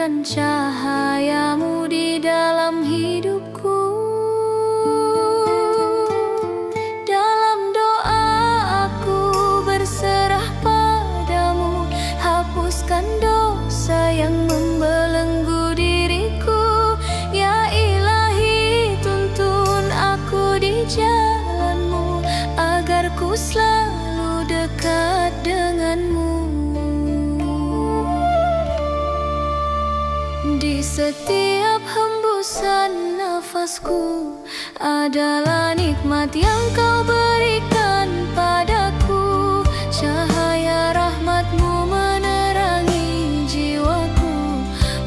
Biarkan cahayamu di dalam hidupku. Dalam doa aku berserah padamu. Hapuskan dosa yang membelenggu diriku. Ya Ilahi, tuntun aku di jalanmu, agar ku selalu dekat denganmu. Di setiap hembusan nafasku adalah nikmat yang kau berikan padaku. Cahaya rahmatmu menerangi jiwaku,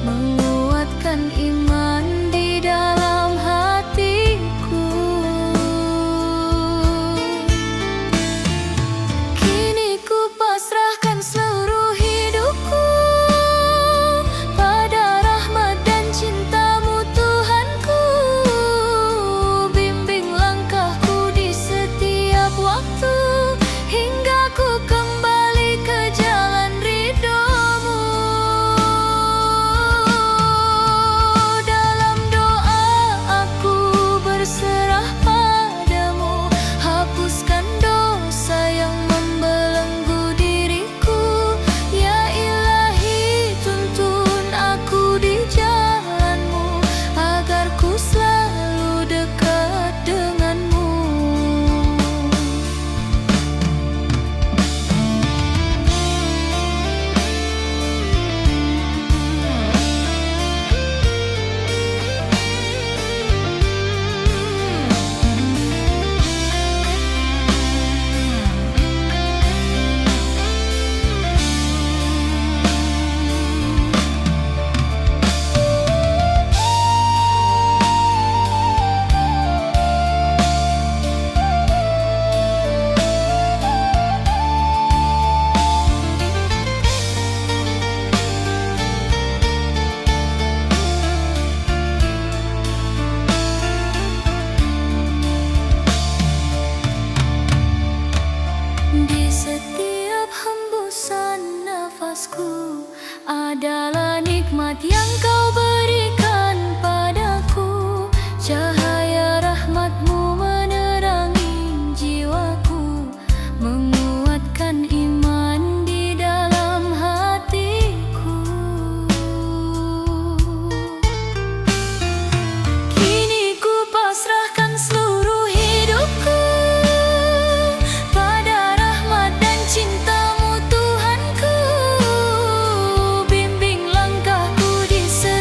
menguatkan iman di dalam hatiku. Kini ku pasrahkan seluruh hidupku pada rahmat dan cintamu Tuhanku. Bimbing langkahku di setiap waktu, hingga ku kembali ke jalan ridhomu. Dalam doa aku berserah padamu. Hapuskan dosa yang membelenggu diriku. Ya Ilahi, tuntun aku di jalanmu, agar ku selalu dekat denganmu. Di setiap hembusan nafasku adalah nikmat yang kau berikan padaku. Cahaya rahmatmu menerangi jiwaku, menguatkan iman di dalam hatiku. Kini ku pasrahkan seluruh hidupku pada rahmat dan cintamu Tuhanku. Bimbing langkahku di setiap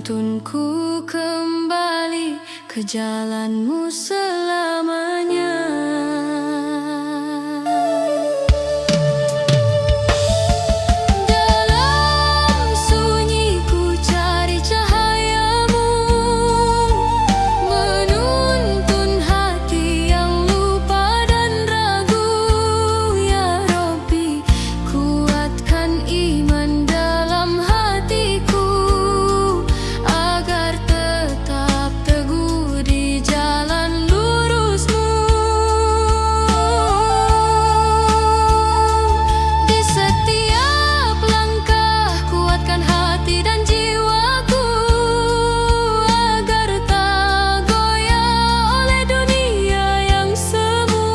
Tuntunku kembali ke jalanmu selamanya. Dalam sunyi ku cari cahayamu, menuntun hati yang lupa dan ragu. Ya Rabbi, kuatkan iman dalam hatiku, agar tetap teguh di jalan lurusmu. Di setiap langkah kuatkan hati dan jiwaku, agar tak goyah oleh dunia yang semu.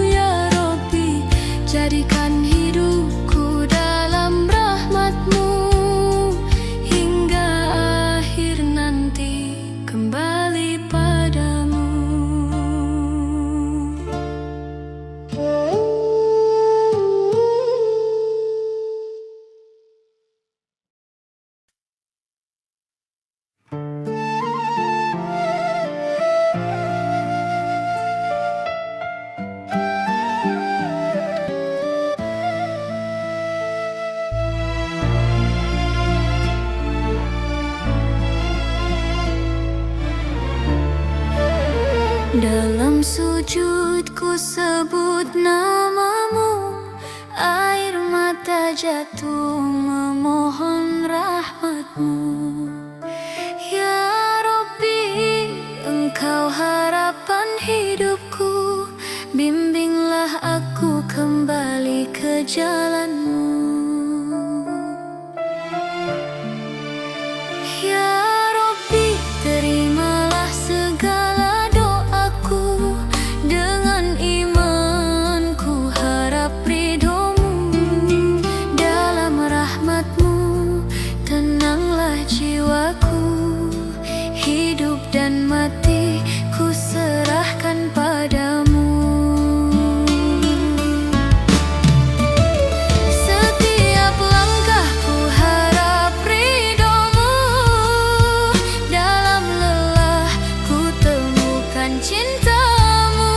Ya Rabbi, jadikan hidupku dalam rahmat-Mu, hingga akhir nanti kembali padamu. Dalam sujud ku sebut namamu, air mata jatuh memohon rahmat-Mu. Ya Rabbi, Engkau harapan hidupku, bimbinglah aku kembali ke jalan-Mu. Ya Rabbi, terimalah segala doaku, dengan imanku harap ridho-Mu. Dalam rahmat-Mu tenanglah jiwaku, hidup dan mati ku serahkan padamu. Setiap langkahku harap ridho-Mu, dalam lelah ku temukan cinta-Mu.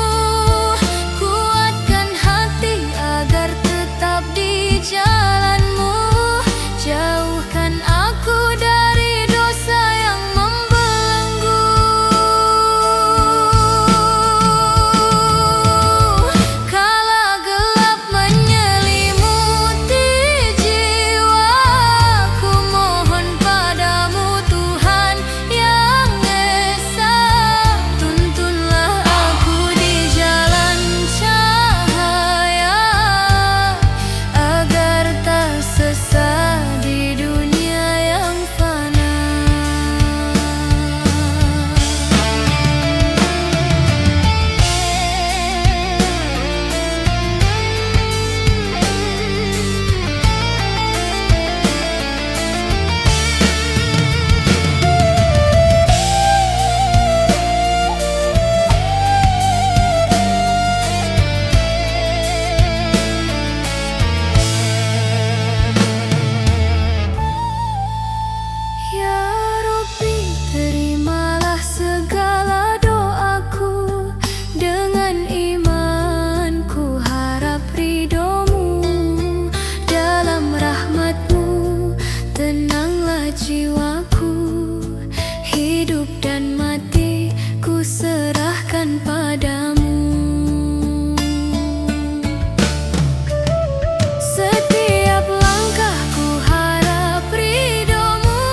Kuatkan hati agar tetap di jalan-Mu, jauhkan aku dari dosa yang membelenggu. Kala gelap menyelimuti jiwaku, mohon padamu Tuhan yang Esa, tuntunlah aku di jalan cahaya, agar tak sesat di dunia yang fana. Ya Rabbi, terimalah segala doaku, dengan imanku harap ridho-Mu. Dalam rahmat-Mu tenanglah jiwaku, hidup dan mati ku serahkan padamu. Setiap langkahku harap ridho-Mu,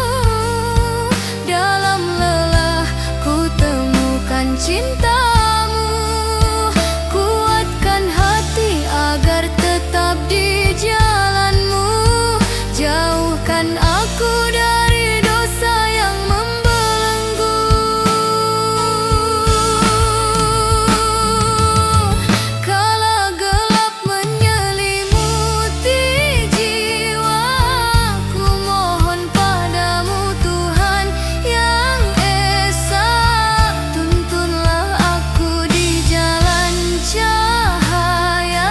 dalam lelah ku temukan cinta-Mu. Kuatkan hati agar tetap di jalan-Mu, jauhkan aku dari dosa yang membelenggu. Kala gelap menyelimuti jiwaku, mohon padamu Tuhan yang Esa, tuntunlah aku di jalan cahaya,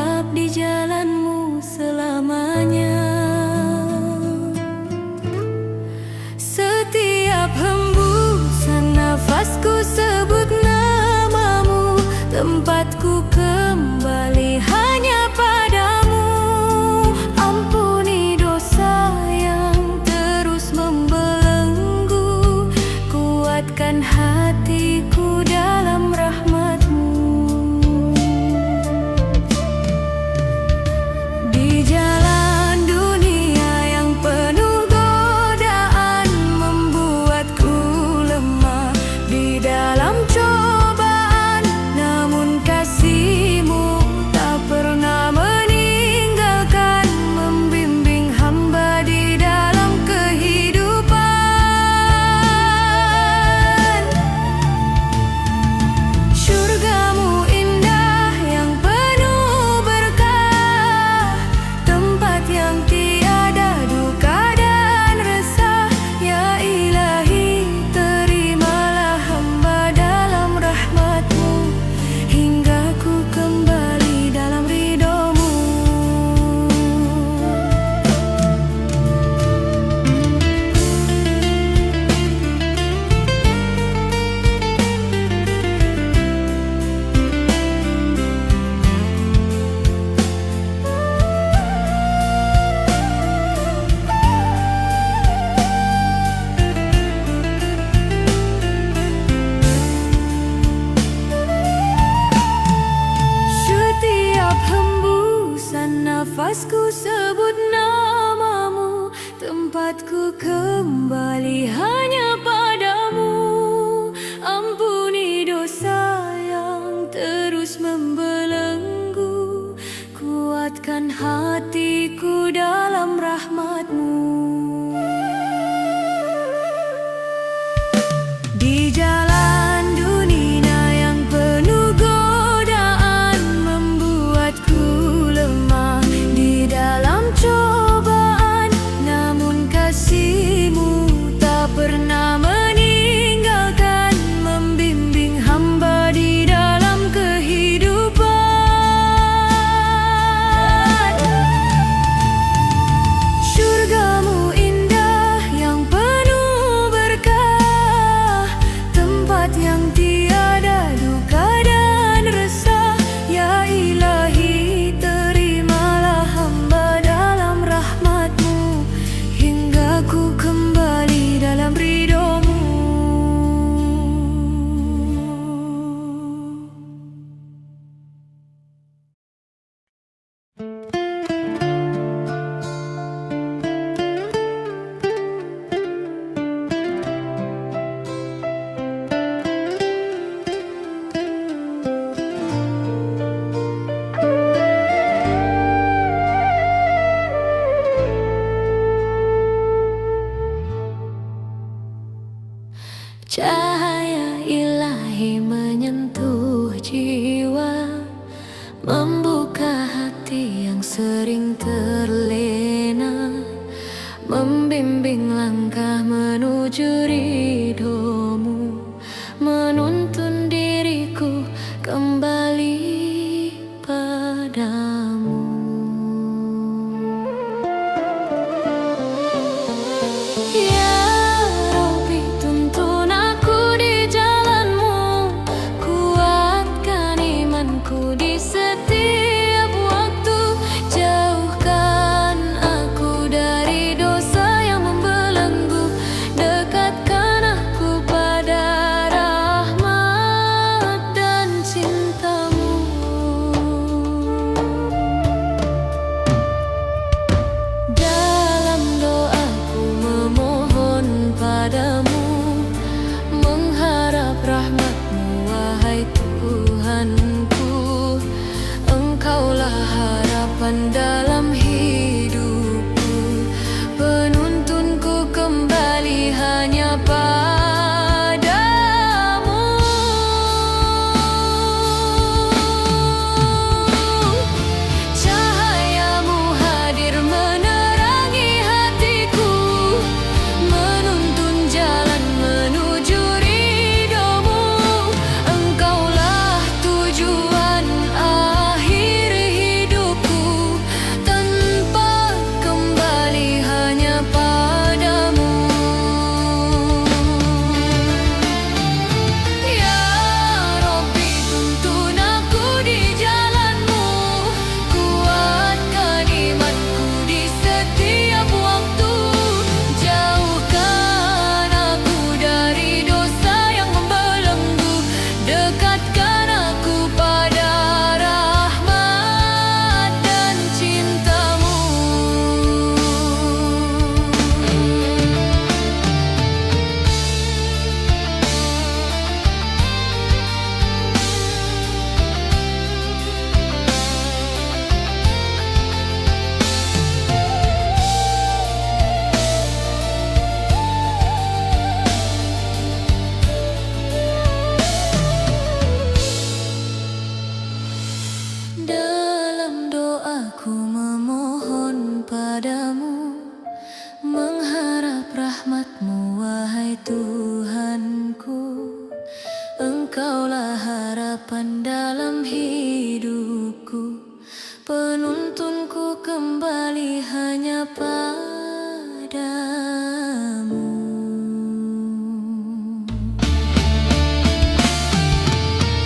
tetap di jalanmu selamanya. Setiap hembusan nafasku sebut namamu, tempatku kembali hanya padamu. Ampuni dosa yang terus membelenggu, kuatkan hatiku dalam rahmat-Mu. Di jalan dunia yang penuh godaan membuatku lemah di dalam cobaan, namun kasih-Mu tak pernah meninggalkan, membimbing hamba di dalam kehidupan. Syurga-Mu indah yang penuh berkah, tempat yang tiada duka dan resah. Ya Ilahi, terimalah hamba dalam rahmat-Mu, hingga ku kembali dalam ridho-Mu. Setiap hembusan nafasku sebut namamu, tempatku kembali hanya padamu. Ampuni dosa yang terus membelenggu, kuatkan hatiku dalam rahmat-Mu. Di jalan dunia yang penuh godaan membuatku lemah di dalam cobaan, namun kasih-Mu tak pernah meninggalkan, membimbing hamba di dalam kehidupan. Syurga-Mu indah yang penuh berkah, tempat yang tiada duka dan resah. Ya Ilahi, terimalah hamba dalam rahmat-Mu, hingga ku kembali dalam ridho-Mu. Cahaya ilahi menyentuh jiwa, membuka hati yang sering terlena, membimbing langkah menuju ridho-Mu, menuntun diriku kembali padamu. Ya Rabbi, tuntun aku di jalan-Mu, kuatkan imanku di setiap waktu, jauhkan aku dari dosa yang membelenggu, dekatkan aku pada rahmat dan cinta-Mu. Dalam doaku memohon padamu, mengharap rahmat-Mu, wahai Tuhanku. Engkaulah harapan dalam hidupku, penuntunku kembali hanya padamu. Cahaya-Mu hadir menerangi hatiku, menuntun jalan menuju ridho-Mu. Engkaulah tujuan akhir hidup. menuntunku kembali hanya padamu.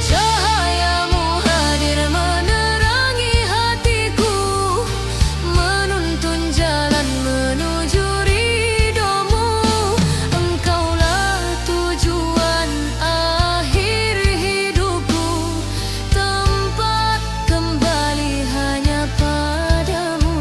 Cahayamu hadir menerangi hatiku, menuntun jalan menuju ridhomu. Engkaulah tujuan akhir hidupku, tempat kembali hanya padamu.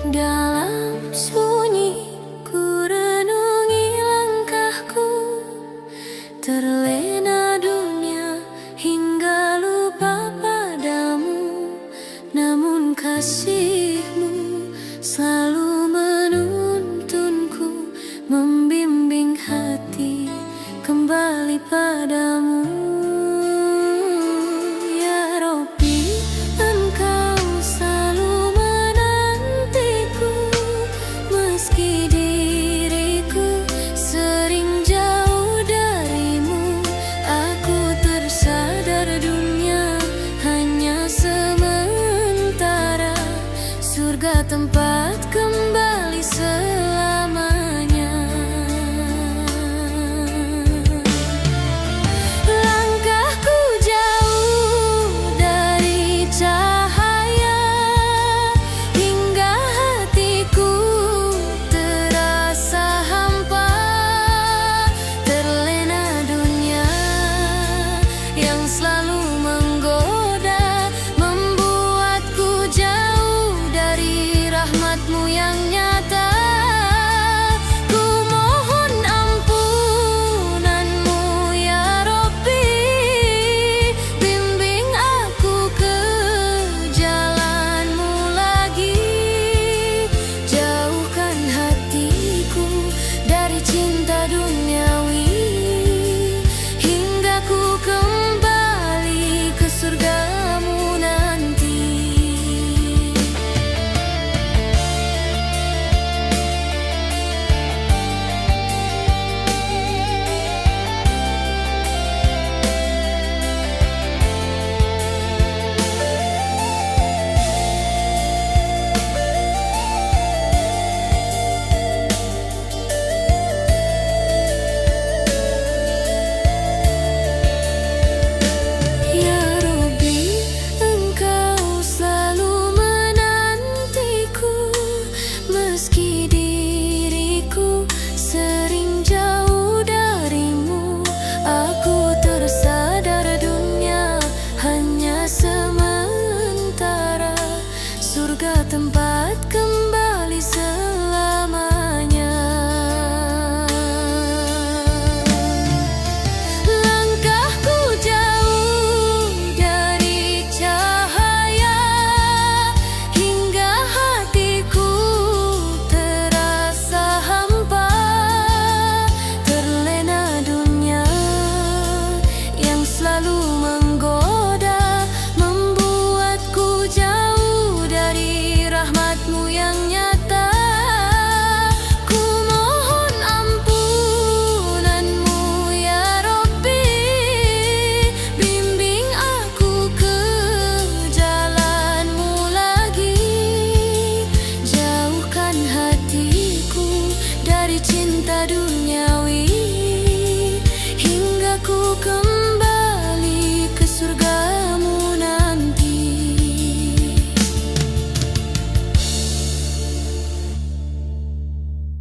Dalam sunyi ku renungi langkahku, terlena dunia hingga lupa padamu. Namun kasih-Mu selalu menuntunku, membimbing hati kembali padamu. Ya Rabbi, Engkau selalu menantiku, meski diriku sering jauh darimu. Aku tersadar dunia hanya sementara, surga tempat